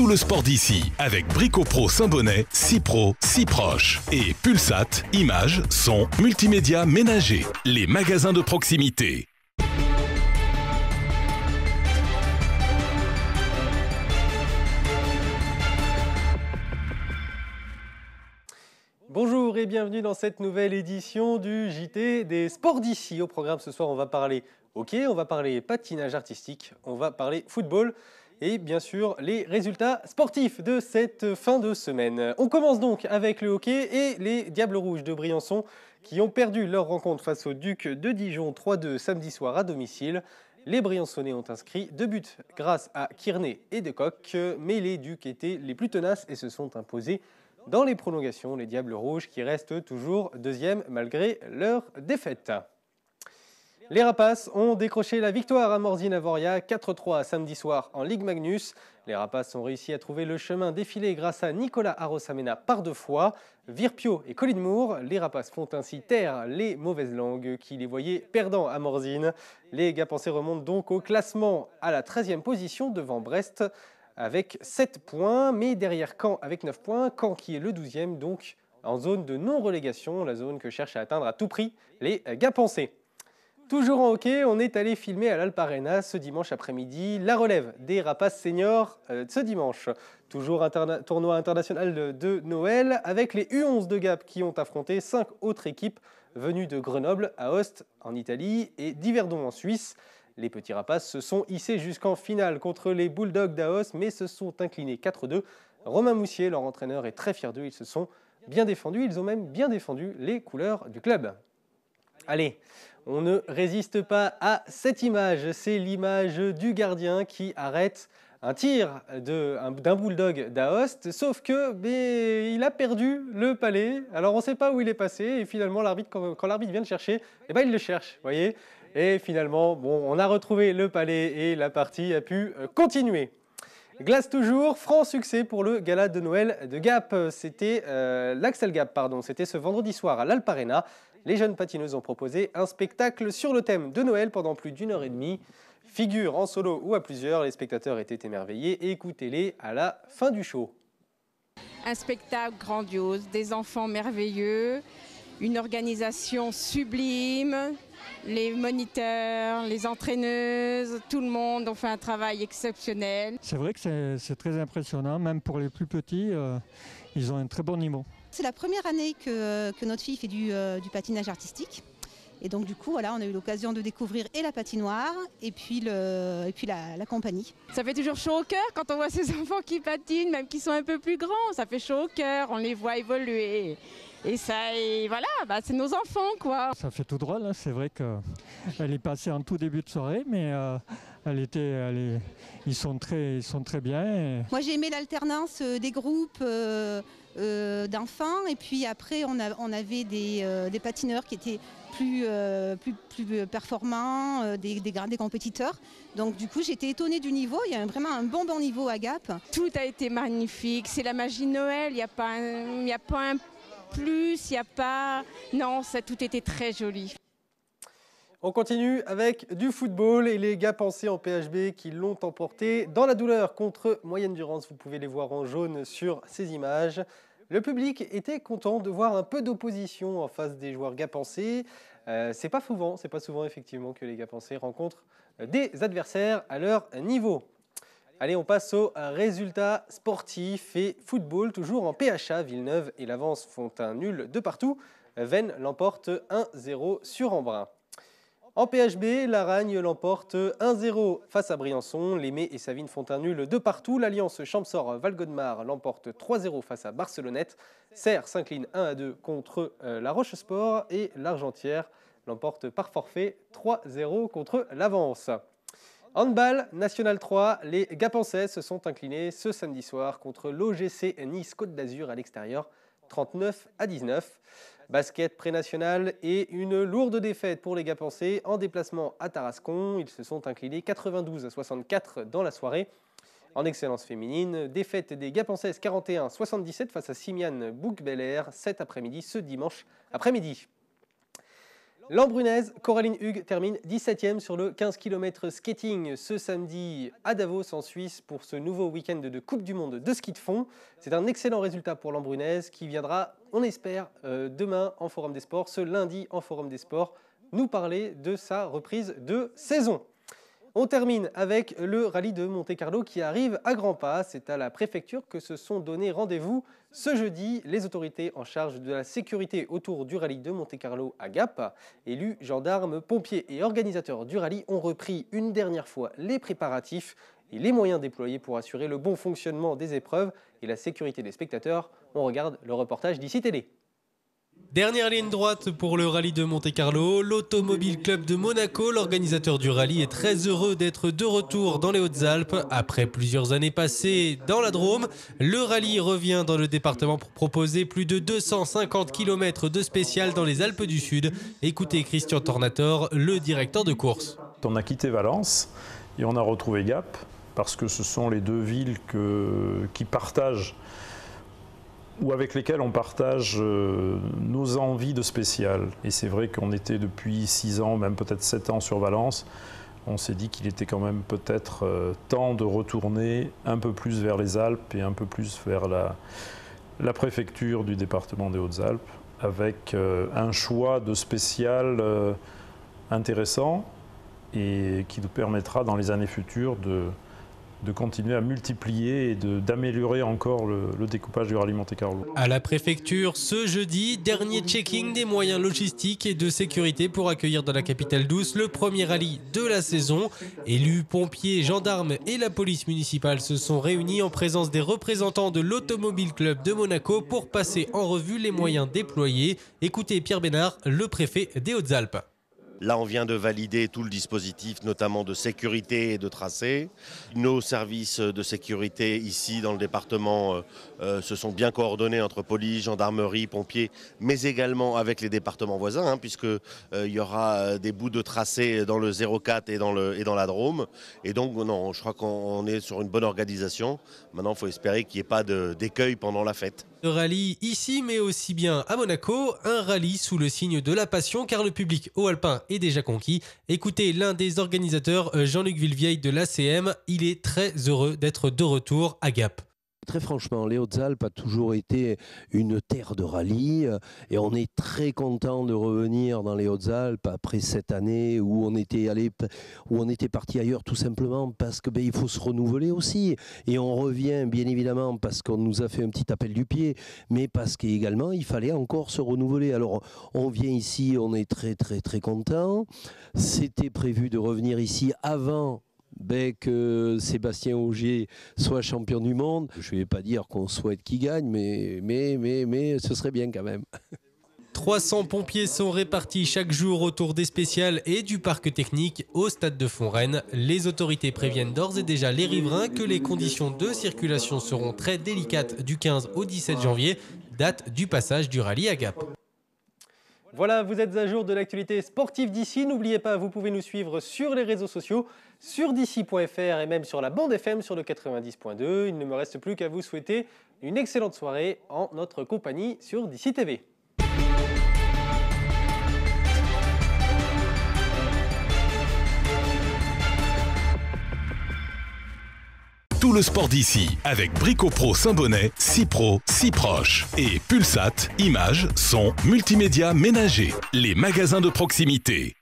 tout le sport d'ici avec Brico-Pro Saint-Bonnet, si pro, si proche. Et Pulsat, images, son, multimédia ménager. Les magasins de proximité. Bonjour et bienvenue dans cette nouvelle édition du JT des sports d'ici. Au programme ce soir, on va parler hockey, on va parler patinage artistique, on va parler football et bien sûr les résultats sportifs de cette fin de semaine. On commence donc avec le hockey et les Diables Rouges de Briançon qui ont perdu leur rencontre face aux Ducs de Dijon 3-2 samedi soir à domicile. Les Briançonnais ont inscrit 2 buts grâce à Kearney et De Kock, mais les Ducs étaient les plus tenaces et se sont imposés dans les prolongations, les Diables Rouges qui restent toujours deuxième malgré leur défaite. Les Rapaces ont décroché la victoire à Morzine-Avoria 4-3 samedi soir en Ligue Magnus. Les Rapaces ont réussi à trouver le chemin défilé grâce à Nicolas Arosamena par 2 fois. Virpio et Colin Moore, les Rapaces font ainsi taire les mauvaises langues qui les voyaient perdants à Morzine. Les Gapençais remontent donc au classement à la 13e position devant Brest avec 7 points, mais derrière Caen avec 9 points, Caen qui est le 12e, donc en zone de non-relégation, la zone que cherchent à atteindre à tout prix les Gapençais. Toujours en hockey, on est allé filmer à l'Alparena ce dimanche après-midi la relève des Rapaces seniors ce dimanche. Toujours un tournoi international de Noël avec les U11 de Gap qui ont affronté 5 autres équipes venues de Grenoble, Aoste en Italie et d'Yverdon en Suisse. Les petits Rapaces se sont hissés jusqu'en finale contre les Bulldogs d'Aos, mais se sont inclinés 4-2. Romain Moussier, leur entraîneur, est très fier d'eux. Ils se sont bien défendus. Ils ont même bien défendu les couleurs du club. Allez, on ne résiste pas à cette image. C'est l'image du gardien qui arrête un tir d'un Bulldog d'Aoste, sauf que il a perdu le palais. Alors on ne sait pas où il est passé et finalement l'arbitre, quand l'arbitre vient le chercher, il le cherche, vous voyez. Et finalement, on a retrouvé le palais et la partie a pu continuer. Glace toujours, franc succès pour le gala de Noël de Gap. C'était l'Axel Gap, c'était ce vendredi soir à l'Alparena. Les jeunes patineuses ont proposé un spectacle sur le thème de Noël pendant plus d'1 heure et demie. Figure en solo ou à plusieurs, les spectateurs étaient émerveillés et écoutez-les à la fin du show. Un spectacle grandiose, des enfants merveilleux, une organisation sublime. Les moniteurs, les entraîneuses, tout le monde ont fait un travail exceptionnel. C'est vrai que c'est très impressionnant, même pour les plus petits, ils ont un très bon niveau. C'est la première année que notre fille fait du patinage artistique. Et donc du coup, voilà, on a eu l'occasion de découvrir et la patinoire et puis la compagnie. Ça fait toujours chaud au cœur quand on voit ces enfants qui patinent, même qui sont un peu plus grands. Ça fait chaud au cœur, on les voit évoluer. Et voilà, c'est nos enfants, quoi. Ça fait tout drôle, hein. C'est vrai qu'elle est passée en tout début de soirée, mais ils sont très bien. Et... Moi, j'ai aimé l'alternance des groupes d'enfants, et puis après, on avait des patineurs qui étaient plus performants, des compétiteurs. Donc du coup, j'étais étonnée du niveau. Il y a vraiment un bon niveau à Gap. Tout a été magnifique. C'est la magie de Noël. Il n'y a pas un plus, il n'y a pas... Non, tout était très joli. On continue avec du football et les Gapençais en PHB qui l'ont emporté dans la douleur contre Moyenne Durance. Vous pouvez les voir en jaune sur ces images. Le public était content de voir un peu d'opposition en face des joueurs Gapençais. C'est pas souvent effectivement que les Gapençais rencontrent des adversaires à leur niveau. Allez, on passe aux résultats sportifs et football. Toujours en PHA, Villeneuve et Lavance font un nul de partout. Vennes l'emporte 1-0 sur Embrun. En PHB, Laragne l'emporte 1-0 face à Briançon. Lémé et Savines font un nul de partout. L'Alliance Champsor-Valgodemar l'emporte 3-0 face à Barcelonnette. Serres s'incline 1-2 contre la Rochesport. Et l'Argentière l'emporte par forfait 3-0 contre l'Avance. Handball, National 3, les Gapençais se sont inclinés ce samedi soir contre l'OGC Nice Côte d'Azur à l'extérieur, 39-19. Basket pré-national et une lourde défaite pour les Gapençais en déplacement à Tarascon. Ils se sont inclinés 92-64 dans la soirée. En excellence féminine, défaite des Gapençaises 41-77 face à Simiane Bouc-Bel-Air cet après-midi, ce dimanche après-midi. L'Embrunaise, Coraline Hugues termine 17e sur le 15 km skating ce samedi à Davos en Suisse pour ce nouveau week-end de Coupe du Monde de ski de fond. C'est un excellent résultat pour l'Embrunaise qui viendra, on espère, demain en Forum des Sports, ce lundi en Forum des Sports, nous parler de sa reprise de saison. On termine avec le rallye de Monte-Carlo qui arrive à grands pas. C'est à la préfecture que se sont donné rendez-vous ce jeudi les autorités en charge de la sécurité autour du rallye de Monte-Carlo à Gap. Élus, gendarmes, pompiers et organisateurs du rallye ont repris une dernière fois les préparatifs et les moyens déployés pour assurer le bon fonctionnement des épreuves et la sécurité des spectateurs. On regarde le reportage d'ICI Télé. Dernière ligne droite pour le rallye de Monte-Carlo. L'Automobile Club de Monaco, l'organisateur du rallye, est très heureux d'être de retour dans les Hautes-Alpes. Après plusieurs années passées dans la Drôme, le rallye revient dans le département pour proposer plus de 250 km de spécial dans les Alpes du Sud. Écoutez Christian Tornator, le directeur de course. On a quitté Valence et on a retrouvé Gap parce que ce sont les deux villes qui partagent ou avec lesquels on partage nos envies de spécial. Et c'est vrai qu'on était depuis 6 ans, même peut-être 7 ans sur Valence. On s'est dit qu'il était quand même peut-être temps de retourner un peu plus vers les Alpes et un peu plus vers la préfecture du département des Hautes-Alpes, avec un choix de spécial intéressant et qui nous permettra dans les années futures de continuer à multiplier et d'améliorer encore le découpage du rallye Monte-Carlo. À la préfecture, ce jeudi, dernier checking des moyens logistiques et de sécurité pour accueillir dans la capitale douce le premier rallye de la saison. Élus, pompiers, gendarmes et la police municipale se sont réunis en présence des représentants de l'Automobile Club de Monaco pour passer en revue les moyens déployés. Écoutez Pierre Bénard, le préfet des Hautes-Alpes. Là, on vient de valider tout le dispositif, notamment de sécurité et de tracé. Nos services de sécurité ici dans le département se sont bien coordonnés entre police, gendarmerie, pompiers, mais également avec les départements voisins, puisque il y aura des bouts de tracé dans le 04 et dans la Drôme. Et donc, non, je crois qu'on est sur une bonne organisation. Maintenant, il faut espérer qu'il n'y ait pas d'écueil pendant la fête. Le rallye ici, mais aussi bien à Monaco, un rallye sous le signe de la passion, car le public haut alpin est déjà conquis. Écoutez l'un des organisateurs, Jean-Luc Villevieille de l'ACM, il est très heureux d'être de retour à Gap. Très franchement, les Hautes-Alpes a toujours été une terre de rallye et on est très content de revenir dans les Hautes-Alpes après cette année où on était parti ailleurs tout simplement parce que il faut se renouveler aussi et on revient bien évidemment parce qu'on nous a fait un petit appel du pied, mais parce qu'également il fallait encore se renouveler. Alors on vient ici, on est très très très content. C'était prévu de revenir ici avant que Sébastien Ogier soit champion du monde. Je ne vais pas dire qu'on souhaite qu'il gagne, mais ce serait bien quand même. 300 pompiers sont répartis chaque jour autour des spéciales et du parc technique au stade de Fonrennes. Les autorités préviennent d'ores et déjà les riverains que les conditions de circulation seront très délicates du 15 au 17 janvier, date du passage du rallye à Gap. Voilà, vous êtes à jour de l'actualité sportive d'ici. N'oubliez pas, vous pouvez nous suivre sur les réseaux sociaux, sur d'ici.fr et même sur la bande FM sur le 90.2. Il ne me reste plus qu'à vous souhaiter une excellente soirée en notre compagnie sur d'ici TV. Tout le sport d'ici avec Brico-Pro Saint-Bonnet, si pro, si proche. Et Pulsat, images, son, multimédia ménager. Les magasins de proximité.